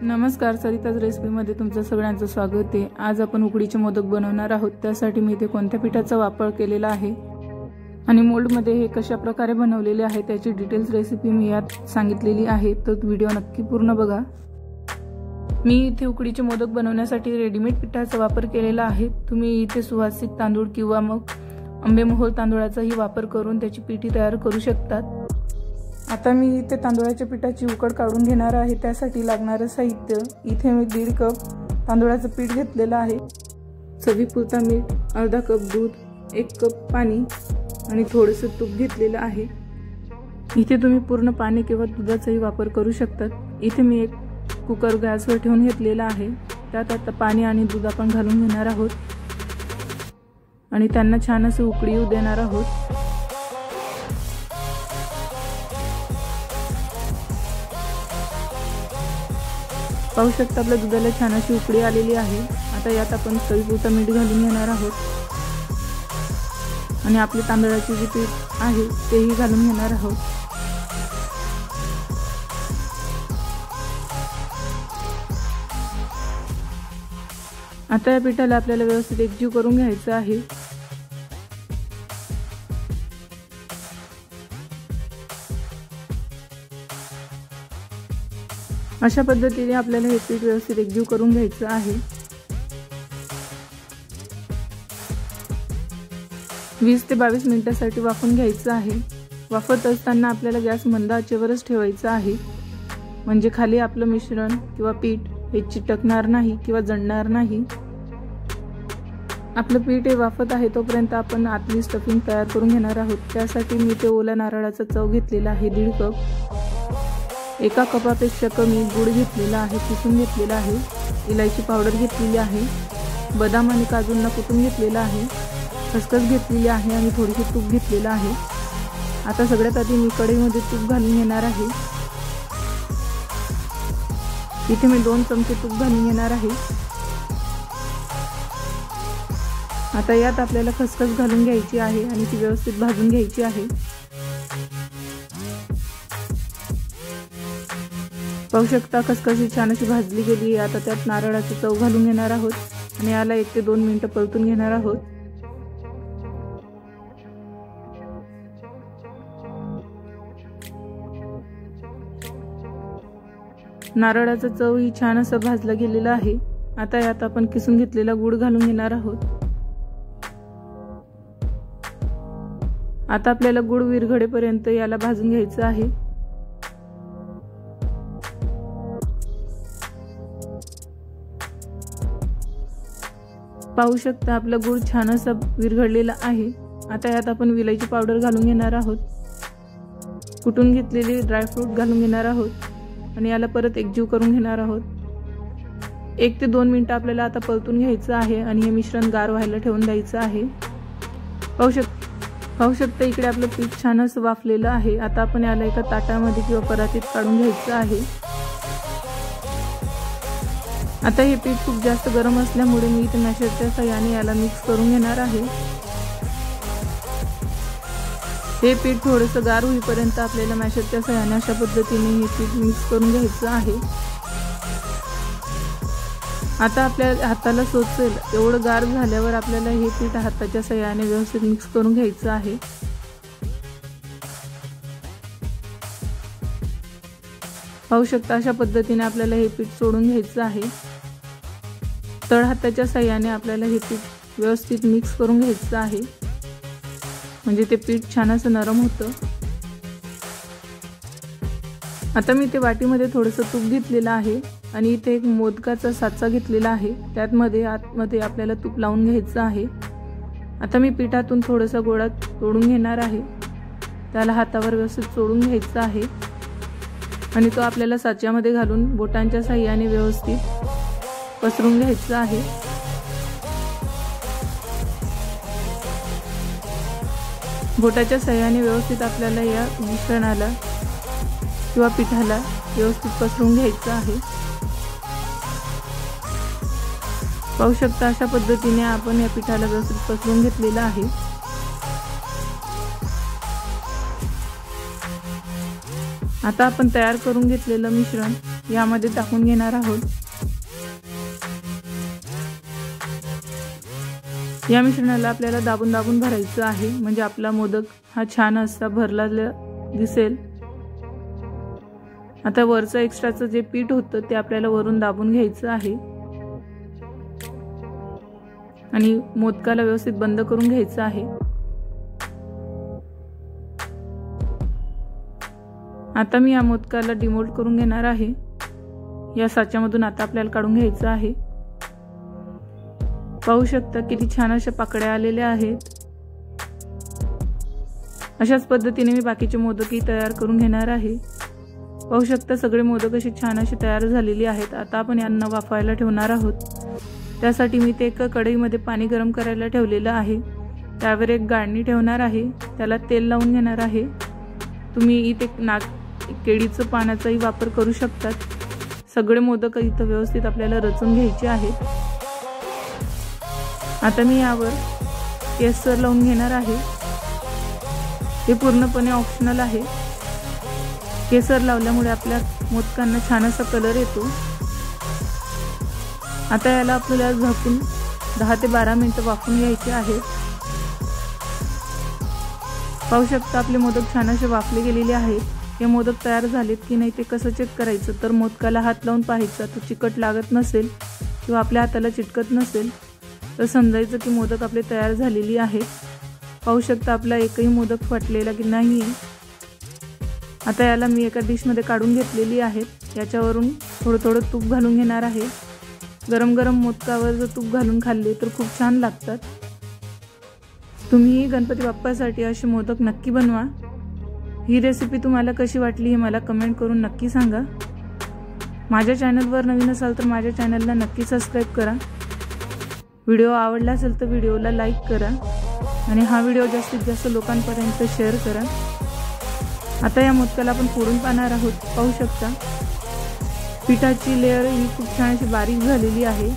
नमस्कार, सरिताज रेसिपीमध्ये तुमचं सगळ्यांचं स्वागत आहे। आज आपण उकडीचे मोदक बनवणार आहोत। त्यासाठी मी इथे कोणत्या पिठाचा वापर केलेला आहे आणि मोल्डमध्ये हे कशा प्रकारे बनवलेले आहे त्याची डिटेल्स रेसिपी मी यात सांगितलेली आहे, तर व्हिडिओ नक्की पूर्ण बघा। मी इथे उकडीचे मोदक बनवण्यासाठी रेडीमेड पिठाचा वापर केलेला आहे। तुम्ही इथे सुवासिक तांदूळ किंवा मग आंबेमोहोर तांदूळाचाही वापर करून त्याची पिठी तयार करू शकतात। आता मी इथे तांदूळाच्या पिठाची उकड काढून घेणार आहे। त्यासाठी लागणारे साहित्य इथे मी 1.5 कप तांदूळाचं पीठ घेतलेलं आहे, चवीपुरता मीठ, अर्धा कप दूध, 1 कप पाणी आणि थोडेसे तूप घेतलेलं आहे। इथे तुम्ही पूर्ण पाणी किंवा दुधाचाही वापर करू शकतात। इथे मी एक कुकर गॅसवर ठेवून घेतलेला आहे। त्यात आता पाणी आणि दूध आपण घालून घेणार आहोत आणि त्यांना छान असे उकळी येऊ देणार आहोत। पाहू शकता आपल्या दुधाला छान अशी उकळी आलेली आहे। आता यात आपण चवीपुरता मीठ घालून घेणार आहोत आणि आपले तांदळाचे जे पीठ आहे तेही घालून घेणार आहोत। आता या पिठाला आपल्याला व्यवस्थित एकजीव करून घ्यायचं आहे। अशा पद्धतीने आपल्याला हे पीठ व्यवस्थित एकजीव करून घ्यायचं आहे। 20 ते 22 मिनिटांसाठी वाफवून घ्यायचं आहे। वाफवत असताना आपल्याला गॅस मंद आचेवरच ठेवायचा आहे, म्हणजे खाली आपलं मिश्रण किंवा पीठ हे चिटकणार नाही किंवा जळणार नाही। आपलं पीठ हे वाफत आहे तोपर्यंत आपण आतली स्टफिंग तयार करून घेणार आहोत। त्यासाठी मी ते ओल्या नारळाचा चव घेतलेला आहे 1.5 कप। 1 कपापेक्षा कमी गुळ घेतलेला आहे, किसून घेतलेला आहे। इलायची पावडर घेतलेली आहे, बदाम आणि काजूंना कुटून घेतलेला आहे, खसखस घेतलेली आहे आणि थोडीशी तूप घेतलेलं आहे। आता सगळ्यात आधी मी कढईमध्ये तूप घालून घेणार आहे। इथे मी 2 चमचे तूप घालून घेणार आहे। आता यात आपल्याला खसखस घालून घ्यायची आहे आणि ती व्यवस्थित भाजून घ्यायची आहे। पाहू शकता खसखस ही छान अशी भाजली गेली आहे। आता त्यात नारळाची चव घालून घेणार आहोत आणि याला 1 ते 2 मिनिटं परतून घेणार आहोत। नारळाचं चव ही छान असं भाजला गेलेलं आहे। आता यात आपण किसून घेतलेला गुळ घालून घेणार आहोत। आता आपल्याला गुळ विरघळेपर्यंत याला भाजून घ्यायचं आहे। पाहू शकता आपला गुळ छान असा विरघळलेला आहे। आता यात आपण विलायची पावडर घालून घेणार आहोत, कुटून घेतलेले ड्रायफ्रूट घालून घेणार आहोत आणि याला परत एकजीव करून घेणार आहोत। 1 ते 2 मिनिटं आपल्याला आता परतून घ्यायचं आहे आणि हे मिश्रण गार व्हायला ठेवून द्यायचं आहे। पाहू शकता इकडे आपलं पीठ छान असं वाफलेलं आहे। आता आपण याला एका ताटामध्ये किंवा परातीत काढून घ्यायचं आहे। आता हे पीठ खूप जास्त गरम असल्यामुळे मी इथे मॅशरच्या साहाय्याने याला मिक्स करून घेणार आहे। हे पीठ थोडंसं गार होईपर्यंत आपल्याला मॅशरच्या साहाय्याने अशा पद्धतीने हे पीठ मिक्स करून घ्यायचं आहे। आता आपल्या हाताला सोचेल एवढं गार झाल्यावर आपल्याला हे पीठ हाताच्या साहाय्याने व्यवस्थित मिक्स करून घ्यायचं आहे। पाहू शकता अशा पद्धतीने आपल्याला हे पीठ सोडून घ्यायचं आहे। तळ हाताच्या साहाय्याने आपल्याला हे पीठ व्यवस्थित मिक्स करून घ्यायचं आहे, म्हणजे ते पीठ छान असं नरम होतं। आता मी ते वाटीमध्ये थोडंसं तूप घेतलेलं आहे आणि इथे एक मोदकाचा साचा घेतलेला आहे, त्यामध्ये आतमध्ये आपल्याला तूप लावून घ्यायचं आहे। आता मी पिठातून थोडासा गोळा तोडून घेणार आहे, त्याला हातावर व्यवस्थित चोळून घ्यायचं आहे आणि तो आपल्याला साच्यामध्ये घालून बोटांच्या साहाय्याने व्यवस्थित पसरून घ्यायचं आहे। बोटाच्या साहाय्याने व्यवस्थित आपल्याला या मिश्रणाला किंवा पिठाला व्यवस्थित पसरून घ्यायचं आहे। पाहू शकता अशा पद्धतीने आपण या पिठाला व्यवस्थित पसरून घेतलेलं आहे। आता आपण तयार करून घेतलेलं मिश्रण यामध्ये टाकून घेणार आहोत। या मिश्रणाला आपल्याला दाबून दाबून भरायचं आहे, म्हणजे आपला मोदक हा छान असा भरला दिसेल। आता वरचं एक्स्ट्राचं जे पीठ होतं ते आपल्याला वरून दाबून घ्यायचं आहे आणि मोदकाला व्यवस्थित बंद करून घ्यायचं आहे। आता मी या मोदकाला डिमोल्ड करून घेणार आहे। या साच्यामधून आता आपल्याला काढून घ्यायचं आहे। पाहू शकता किती छान अशा पाकळ्या आलेल्या आहेत। अशाच पद्धतीने मी बाकीचे मोदकही तयार करून घेणार आहे। पाहू शकता सगळे मोदक असे छान असे तयार झालेले आहेत। आता आपण यांना वाफायला ठेवणार आहोत। त्यासाठी मी ते एका कढईमध्ये पाणी गरम करायला ठेवलेलं आहे। त्यावर एक गाळणी ठेवणार आहे, त्याला तेल लावून घेणार आहे। तुम्ही इथे केळीचं पानाचाही वापर करू शकतात। सगळे मोदक इथं व्यवस्थित आपल्याला रचून घ्यायचे आहेत। आता मी यावर केसर लावून घेणार आहे। हे पूर्णपणे ऑप्शनल आहे। केसर लावल्यामुळे आपल्या मोदकांना छान असा कलर येतो। आता याला आपल्याला झाकून 10 ते 12 मिनिटं वाफवून घ्यायचे आहेत। पाहू शकता आपले मोदक छान असे वाफले गेलेले आहेत। हे मोदक तयार झालेत की नाही ते कसं चेक करायचं, तर मोदकाला हात लावून पाहायचा, तो चिकट लागत नसेल किंवा आपल्या हाताला चिटकत नसेल तर समजायचं की मोदक आपले तयार झालेली आहेत। पाहू शकता आपला एकही मोदक फाटलेला की नाही। आता याला मी एका डिशमध्ये काढून घेतलेली आहेत। याच्यावरून थोडं थोडं तूप घालून घेणार आहे। गरम गरम मोदकावर जर तूप घालून खाल्ले तर खूप छान लागतात। तुम्ही गणपती बाप्पासाठी असे मोदक नक्की बनवा। ही रेसिपी तुम्हाला कशी वाटली हे मला कमेंट करून नक्की सांगा। माझ्या चॅनलवर नवीन असाल तर माझ्या चॅनलला नक्की सबस्क्राईब करा। व्हिडिओ आवडला असेल तर व्हिडिओला लाईक करा आणि हा व्हिडिओ जास्तीत जास्त लोकांपर्यंत शेअर करा। आता या मोदकाला आपण फोडून पाहणार आहोत। पाहू शकता पिठाची लेयर ही खूप छान अशी बारीक झालेली आहे।